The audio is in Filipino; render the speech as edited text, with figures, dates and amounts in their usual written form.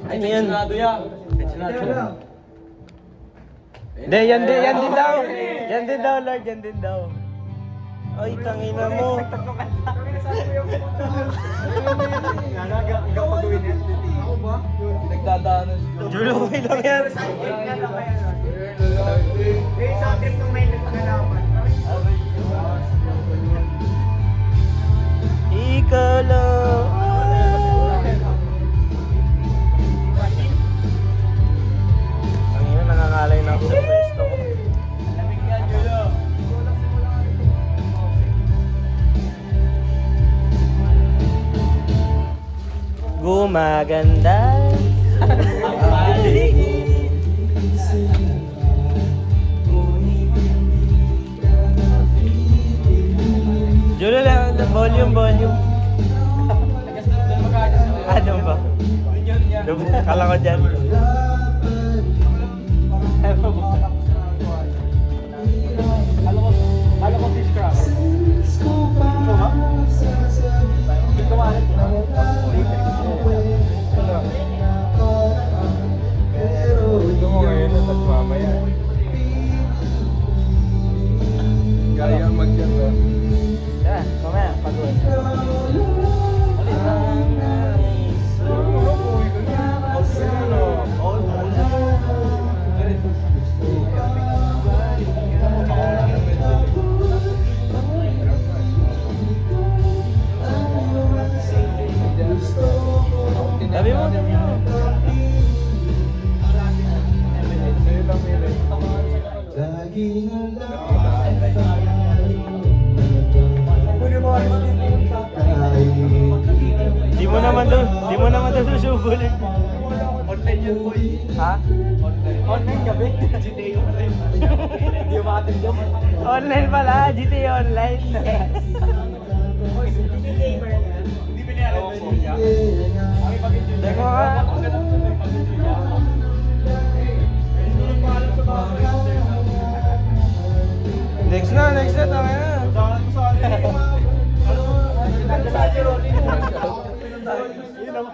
Ano yan? Pensionado yan. Pensionado. Hindi, yan din daw. Yan din daw, Lord, yan din daw. Ay, tangina mo. Nagdadaanan siya. Julo, okay lang yan. Sa trip nung may nagpagalaman. Ikaw lang. Tangina, nangangalay na ako sa pwesto ko. Lamig yan, Julo. Gumaganda. Julo lang, volume. Ano ba? Kala ko dyan. Kala ko fish crab. Gaya mag-yan ba? Tara, mamaya, pag-uwi. Sabi mo. Di mo naman daw susubulin. Online yun, boy. Ha? Online gabi. GTA online. Hindi mo makatindihan. Online pala, GTA Online. Hindi pinayaran na siya. Ang ipag-enjoy niya. Teka ka. Ang ganun sa ipag-enjoy niya. Hindi nang paalam sa mga friends niya. Next na, tama na. Saan mo sa akin? Ano? Nagkasal si Ronnie. Yun ang